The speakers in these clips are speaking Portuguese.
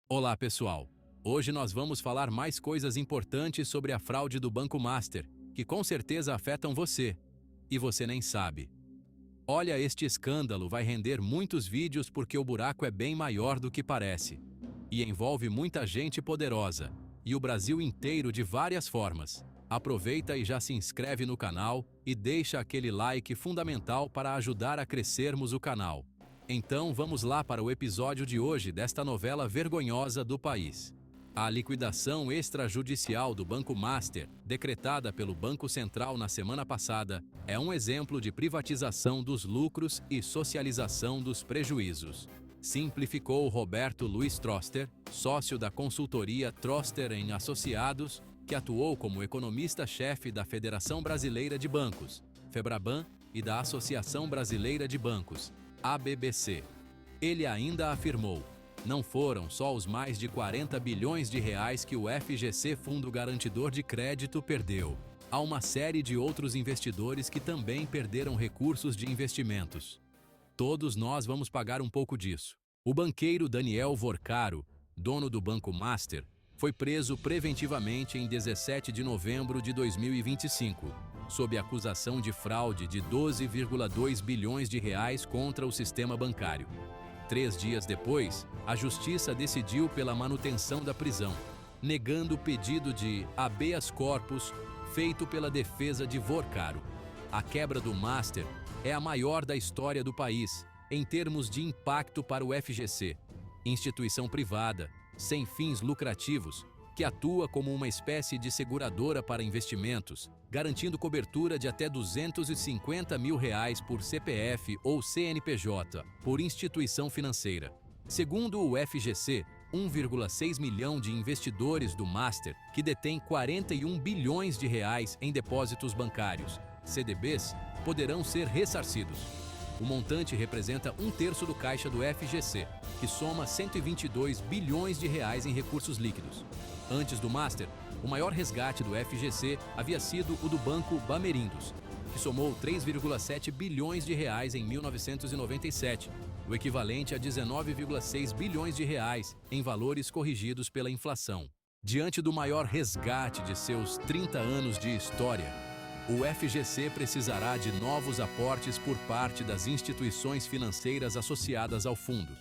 Olá, pessoal! Hoje nós vamos falar mais coisas importantes sobre a fraude do Banco Master, que com certeza afetam você, e você nem sabe. Olha, este escândalo vai render muitos vídeos porque o buraco é bem maior do que parece. E envolve muita gente poderosa, e o Brasil inteiro de várias formas. Aproveita e já se inscreve no canal e deixa aquele like fundamental para ajudar a crescermos o canal. Então vamos lá para o episódio de hoje desta novela vergonhosa do país. A liquidação extrajudicial do Banco Master, decretada pelo Banco Central na semana passada, é um exemplo de privatização dos lucros e socialização dos prejuízos. Simplificou Roberto Luiz Troster, sócio da consultoria Troster em Associados, que atuou como economista-chefe da Federação Brasileira de Bancos, FEBRABAN, e da Associação Brasileira de Bancos, ABBC. Ele ainda afirmou: não foram só os mais de 40 bilhões de reais que o FGC Fundo Garantidor de Crédito perdeu. Há uma série de outros investidores que também perderam recursos de investimentos. Todos nós vamos pagar um pouco disso. O banqueiro Daniel Vorcaro, dono do Banco Master, foi preso preventivamente em 17 de novembro de 2025, sob acusação de fraude de 12,2 bilhões de reais contra o sistema bancário. 3 dias depois, a Justiça decidiu pela manutenção da prisão, negando o pedido de habeas corpus feito pela defesa de Vorcaro. A quebra do Master é a maior da história do país, em termos de impacto para o FGC, instituição privada, sem fins lucrativos, que atua como uma espécie de seguradora para investimentos, garantindo cobertura de até R$ 250 mil por CPF ou CNPJ, por instituição financeira. Segundo o FGC, 1,6 milhão de investidores do Master, que detém 41 bilhões de reais em depósitos bancários, CDBs, poderão ser ressarcidos. O montante representa 1/3 do caixa do FGC, que soma 122 bilhões de reais em recursos líquidos. Antes do Master, o maior resgate do FGC havia sido o do Banco Bamerindos, que somou 3,7 bilhões de reais em 1997, o equivalente a 19,6 bilhões de reais em valores corrigidos pela inflação. Diante do maior resgate de seus 30 anos de história, o FGC precisará de novos aportes por parte das instituições financeiras associadas ao fundo,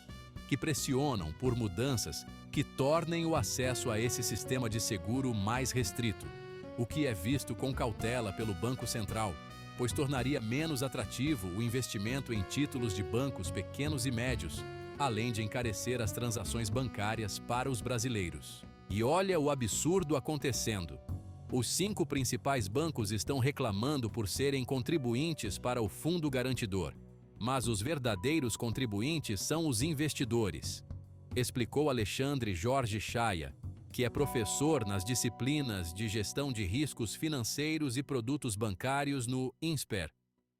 que pressionam por mudanças que tornem o acesso a esse sistema de seguro mais restrito, o que é visto com cautela pelo Banco Central, pois tornaria menos atrativo o investimento em títulos de bancos pequenos e médios, além de encarecer as transações bancárias para os brasileiros. E olha o absurdo acontecendo. Os 5 principais bancos estão reclamando por serem contribuintes para o fundo garantidor, mas os verdadeiros contribuintes são os investidores, explicou Alexandre Jorge Chaia, que é professor nas disciplinas de Gestão de Riscos Financeiros e Produtos Bancários no INSPER.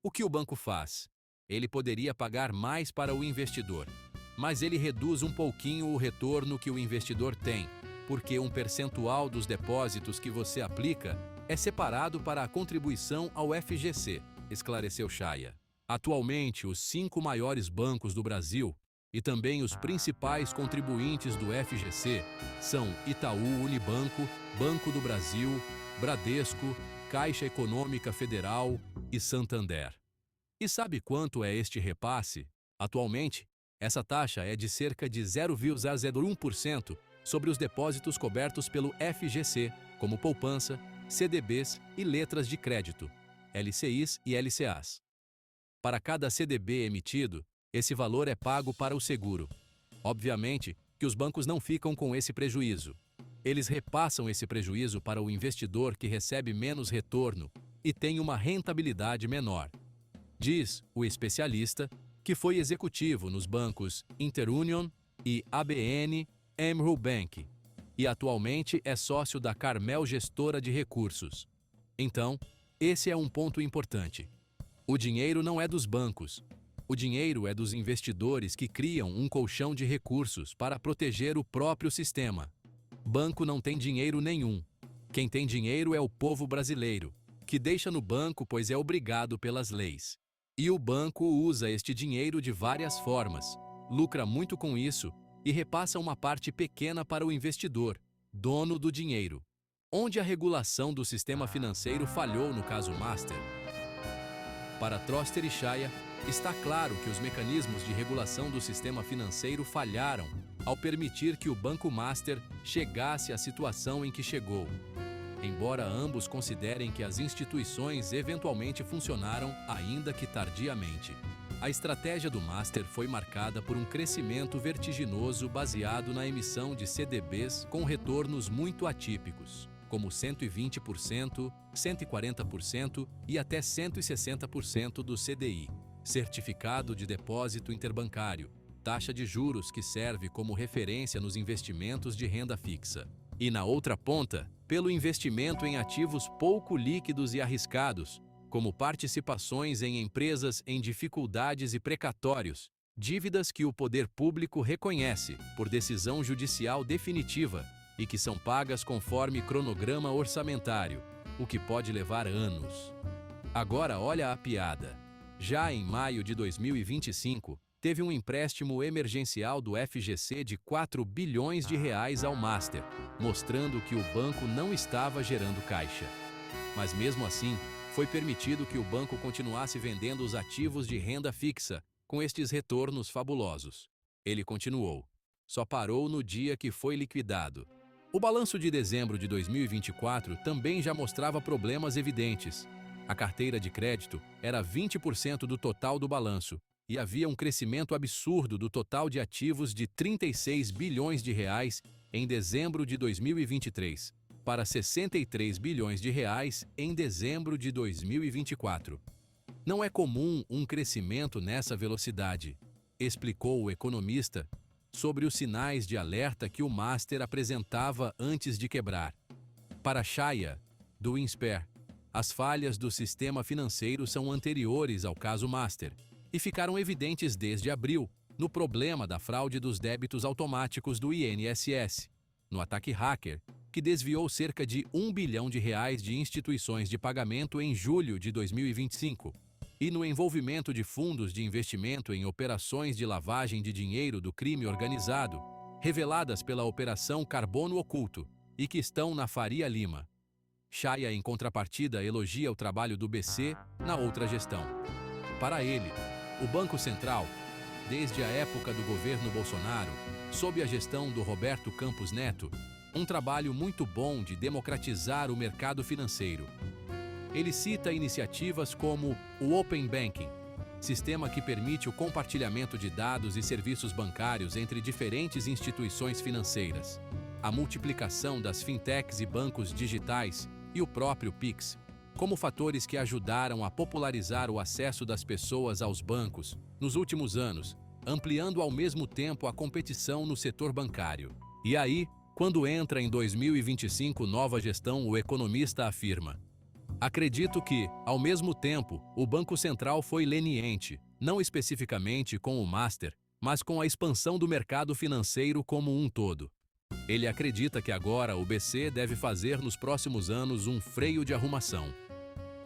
O que o banco faz? Ele poderia pagar mais para o investidor, mas ele reduz um pouquinho o retorno que o investidor tem, porque um percentual dos depósitos que você aplica é separado para a contribuição ao FGC, esclareceu Chaia. Atualmente, os 5 maiores bancos do Brasil e também os principais contribuintes do FGC são Itaú Unibanco, Banco do Brasil, Bradesco, Caixa Econômica Federal e Santander. E sabe quanto é este repasse? Atualmente, essa taxa é de cerca de 0,01% sobre os depósitos cobertos pelo FGC, como poupança, CDBs e letras de crédito, LCIs e LCAs. Para cada CDB emitido, esse valor é pago para o seguro. Obviamente que os bancos não ficam com esse prejuízo. Eles repassam esse prejuízo para o investidor que recebe menos retorno e tem uma rentabilidade menor. Diz o especialista, que foi executivo nos bancos Interunion e ABN AMRO Bank, e atualmente é sócio da Carmel Gestora de Recursos. Então, esse é um ponto importante. O dinheiro não é dos bancos. O dinheiro é dos investidores que criam um colchão de recursos para proteger o próprio sistema. Banco não tem dinheiro nenhum. Quem tem dinheiro é o povo brasileiro, que deixa no banco pois é obrigado pelas leis. E o banco usa este dinheiro de várias formas, lucra muito com isso e repassa uma parte pequena para o investidor, dono do dinheiro. Onde a regulação do sistema financeiro falhou no caso Master? Para Troster e Shaya, está claro que os mecanismos de regulação do sistema financeiro falharam ao permitir que o Banco Master chegasse à situação em que chegou. Embora ambos considerem que as instituições eventualmente funcionaram, ainda que tardiamente. A estratégia do Master foi marcada por um crescimento vertiginoso baseado na emissão de CDBs com retornos muito atípicos, como 120%, 140% e até 160% do CDI, Certificado de Depósito Interbancário, taxa de juros que serve como referência nos investimentos de renda fixa. E na outra ponta, pelo investimento em ativos pouco líquidos e arriscados, como participações em empresas em dificuldades e precatórios, dívidas que o poder público reconhece por decisão judicial definitiva e que são pagas conforme cronograma orçamentário, o que pode levar anos. Agora olha a piada. Já em maio de 2025, teve um empréstimo emergencial do FGC de 4 bilhões de reais ao Master, mostrando que o banco não estava gerando caixa. Mas mesmo assim, foi permitido que o banco continuasse vendendo os ativos de renda fixa, com estes retornos fabulosos. Ele continuou. Só parou no dia que foi liquidado. O balanço de dezembro de 2024 também já mostrava problemas evidentes. A carteira de crédito era 20% do total do balanço, e havia um crescimento absurdo do total de ativos de 36 bilhões de reais em dezembro de 2023, para 63 bilhões de reais em dezembro de 2024. Não é comum um crescimento nessa velocidade, explicou o economista sobre os sinais de alerta que o Master apresentava antes de quebrar. Para Shaya, do Insper, as falhas do sistema financeiro são anteriores ao caso Master e ficaram evidentes desde abril, no problema da fraude dos débitos automáticos do INSS, no ataque hacker, que desviou cerca de 1 bilhão de reais de instituições de pagamento em julho de 2025, e no envolvimento de fundos de investimento em operações de lavagem de dinheiro do crime organizado, reveladas pela Operação Carbono Oculto, e que estão na Faria Lima. Shaya, em contrapartida, elogia o trabalho do BC na outra gestão. Para ele, o Banco Central, desde a época do governo Bolsonaro, sob a gestão do Roberto Campos Neto, um trabalho muito bom de democratizar o mercado financeiro. Ele cita iniciativas como o Open Banking, sistema que permite o compartilhamento de dados e serviços bancários entre diferentes instituições financeiras, a multiplicação das fintechs e bancos digitais e o próprio Pix, como fatores que ajudaram a popularizar o acesso das pessoas aos bancos nos últimos anos, ampliando ao mesmo tempo a competição no setor bancário. E aí, quando entra em 2025 nova gestão, o economista afirma: acredito que, ao mesmo tempo, o Banco Central foi leniente, não especificamente com o Master, mas com a expansão do mercado financeiro como um todo. Ele acredita que agora o BC deve fazer nos próximos anos um freio de arrumação,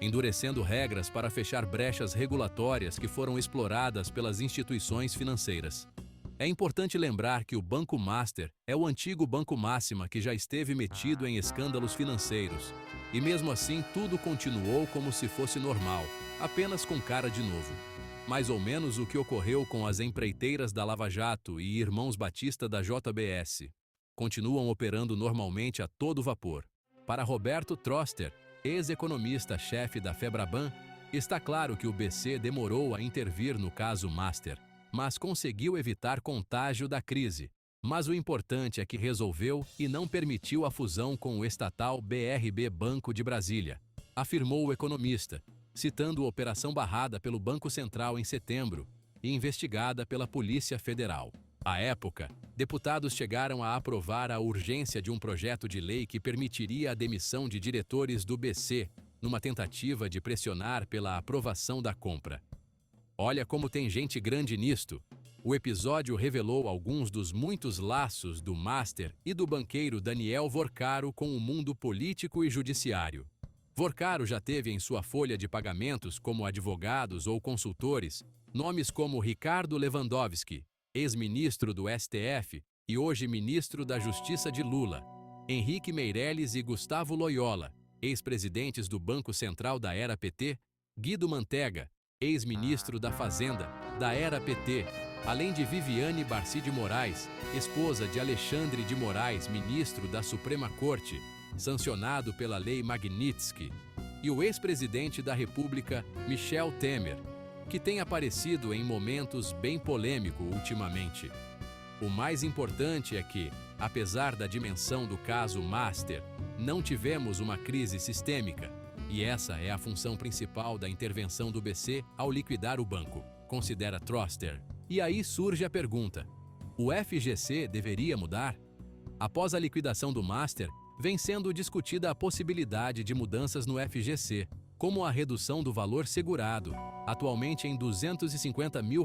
endurecendo regras para fechar brechas regulatórias que foram exploradas pelas instituições financeiras. É importante lembrar que o Banco Master é o antigo Banco Máxima que já esteve metido em escândalos financeiros, e mesmo assim tudo continuou como se fosse normal, apenas com cara de novo. Mais ou menos o que ocorreu com as empreiteiras da Lava Jato e Irmãos Batista da JBS. Continuam operando normalmente a todo vapor. Para Roberto Troster, ex-economista-chefe da Febraban, está claro que o BC demorou a intervir no caso Master, mas conseguiu evitar contágio da crise. Mas o importante é que resolveu e não permitiu a fusão com o estatal BRB Banco de Brasília, afirmou o economista, citando a operação barrada pelo Banco Central em setembro e investigada pela Polícia Federal. À época, deputados chegaram a aprovar a urgência de um projeto de lei que permitiria a demissão de diretores do BC, numa tentativa de pressionar pela aprovação da compra. Olha como tem gente grande nisto. O episódio revelou alguns dos muitos laços do Master e do banqueiro Daniel Vorcaro com o mundo político e judiciário. Vorcaro já teve em sua folha de pagamentos como advogados ou consultores nomes como Ricardo Lewandowski, ex-ministro do STF e hoje ministro da Justiça de Lula, Henrique Meirelles e Gustavo Loyola, ex-presidentes do Banco Central da era PT, Guido Mantega, ex-ministro da Fazenda da era PT, além de Viviane Barci de Moraes, esposa de Alexandre de Moraes, ministro da Suprema Corte, sancionado pela Lei Magnitsky, e o ex-presidente da República, Michel Temer, que tem aparecido em momentos bem polêmicos ultimamente. O mais importante é que, apesar da dimensão do caso Master, não tivemos uma crise sistêmica, e essa é a função principal da intervenção do BC ao liquidar o banco, considera Troster. E aí surge a pergunta: o FGC deveria mudar? Após a liquidação do Master, vem sendo discutida a possibilidade de mudanças no FGC, como a redução do valor segurado, atualmente em R$ 250 mil,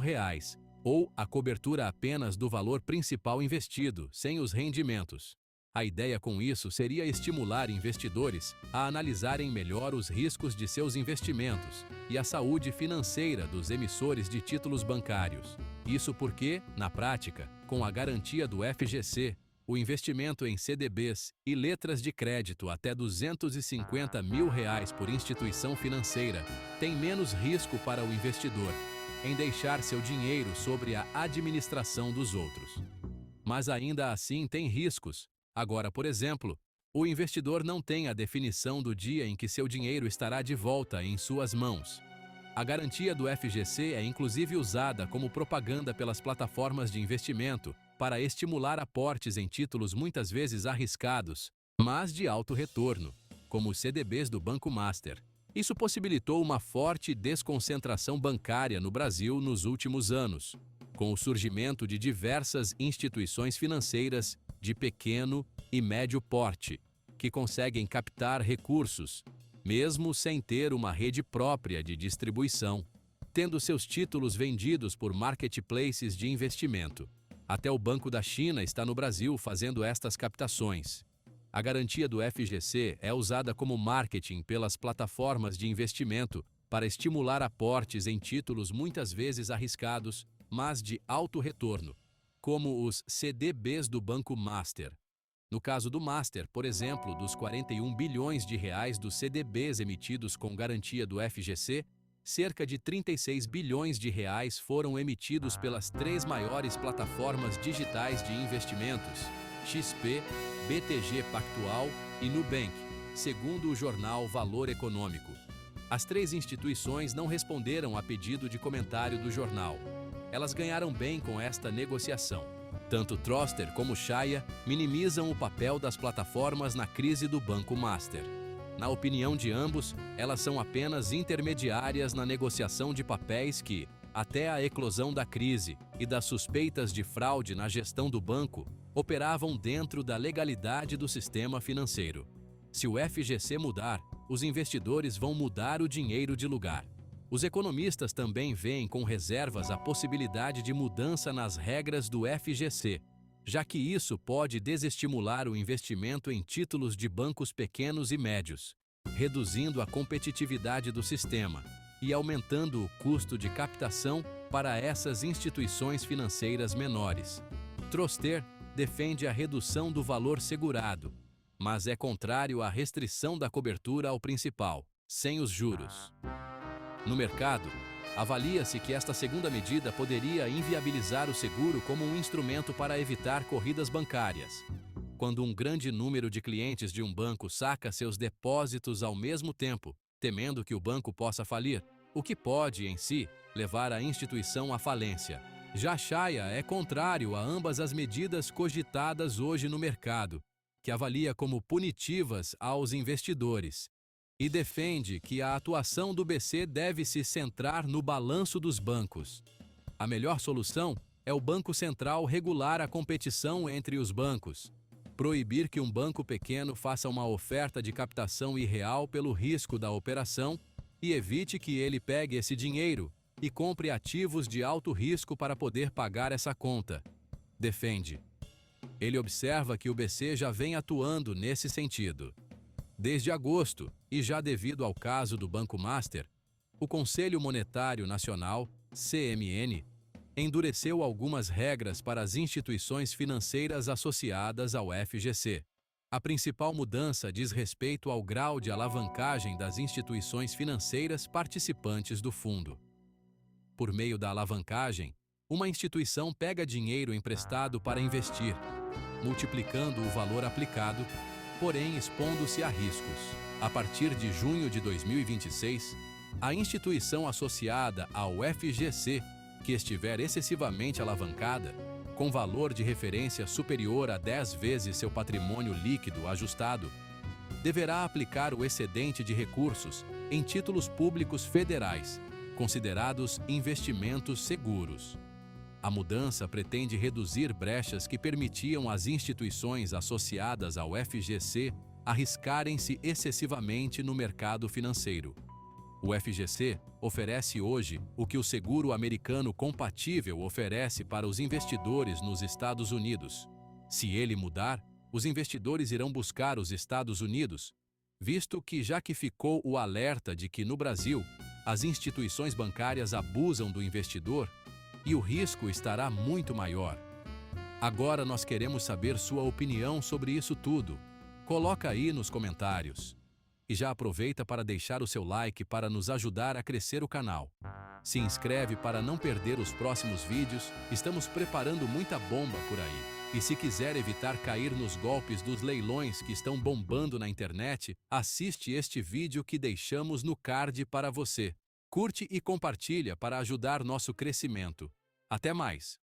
ou a cobertura apenas do valor principal investido, sem os rendimentos. A ideia com isso seria estimular investidores a analisarem melhor os riscos de seus investimentos e a saúde financeira dos emissores de títulos bancários. Isso porque, na prática, com a garantia do FGC, o investimento em CDBs e letras de crédito até R$ 250 mil por instituição financeira tem menos risco para o investidor em deixar seu dinheiro sobre a administração dos outros. Mas ainda assim tem riscos. Agora, por exemplo, o investidor não tem a definição do dia em que seu dinheiro estará de volta em suas mãos. A garantia do FGC é inclusive usada como propaganda pelas plataformas de investimento para estimular aportes em títulos muitas vezes arriscados, mas de alto retorno, como os CDBs do Banco Master. Isso possibilitou uma forte desconcentração bancária no Brasil nos últimos anos, com o surgimento de diversas instituições financeiras de pequeno e médio porte, que conseguem captar recursos, mesmo sem ter uma rede própria de distribuição, tendo seus títulos vendidos por marketplaces de investimento. Até o Banco da China está no Brasil fazendo estas captações. A garantia do FGC é usada como marketing pelas plataformas de investimento para estimular aportes em títulos muitas vezes arriscados, mas de alto retorno, como os CDBs do Banco Master. No caso do Master, por exemplo, dos 41 bilhões de reais dos CDBs emitidos com garantia do FGC, cerca de 36 bilhões de reais foram emitidos pelas 3 maiores plataformas digitais de investimentos, XP, BTG Pactual e Nubank, segundo o jornal Valor Econômico. As 3 instituições não responderam a pedido de comentário do jornal. Elas ganharam bem com esta negociação. Tanto Troster como Chaya minimizam o papel das plataformas na crise do Banco Master. Na opinião de ambos, elas são apenas intermediárias na negociação de papéis que, até a eclosão da crise e das suspeitas de fraude na gestão do banco, operavam dentro da legalidade do sistema financeiro. Se o FGC mudar, os investidores vão mudar o dinheiro de lugar. Os economistas também veem com reservas a possibilidade de mudança nas regras do FGC, já que isso pode desestimular o investimento em títulos de bancos pequenos e médios, reduzindo a competitividade do sistema e aumentando o custo de captação para essas instituições financeiras menores. Troster defende a redução do valor segurado, mas é contrário à restrição da cobertura ao principal, sem os juros. No mercado, avalia-se que esta segunda medida poderia inviabilizar o seguro como um instrumento para evitar corridas bancárias. Quando um grande número de clientes de um banco saca seus depósitos ao mesmo tempo, temendo que o banco possa falir, o que pode, em si, levar a instituição à falência. Já Chaya é contrário a ambas as medidas cogitadas hoje no mercado, que avalia como punitivas aos investidores, e defende que a atuação do BC deve se centrar no balanço dos bancos. A melhor solução é o Banco Central regular a competição entre os bancos, proibir que um banco pequeno faça uma oferta de captação irreal pelo risco da operação e evite que ele pegue esse dinheiro e compre ativos de alto risco para poder pagar essa conta, defende. Ele observa que o BC já vem atuando nesse sentido. Desde agosto, e já devido ao caso do Banco Master, o Conselho Monetário Nacional, CMN, endureceu algumas regras para as instituições financeiras associadas ao FGC. A principal mudança diz respeito ao grau de alavancagem das instituições financeiras participantes do fundo. Por meio da alavancagem, uma instituição pega dinheiro emprestado para investir, multiplicando o valor aplicado, porém expondo-se a riscos. A partir de junho de 2026, a instituição associada ao FGC, que estiver excessivamente alavancada, com valor de referência superior a 10 vezes seu patrimônio líquido ajustado, deverá aplicar o excedente de recursos em títulos públicos federais, considerados investimentos seguros. A mudança pretende reduzir brechas que permitiam às instituições associadas ao FGC arriscarem-se excessivamente no mercado financeiro. O FGC oferece hoje o que o seguro americano compatível oferece para os investidores nos Estados Unidos. Se ele mudar, os investidores irão buscar os Estados Unidos, visto que já que ficou o alerta de que no Brasil as instituições bancárias abusam do investidor e o risco estará muito maior. Agora nós queremos saber sua opinião sobre isso tudo. Coloca aí nos comentários. E já aproveita para deixar o seu like para nos ajudar a crescer o canal. Se inscreve para não perder os próximos vídeos, estamos preparando muita bomba por aí. E se quiser evitar cair nos golpes dos leilões que estão bombando na internet, assiste este vídeo que deixamos no card para você. Curte e compartilha para ajudar nosso crescimento. Até mais!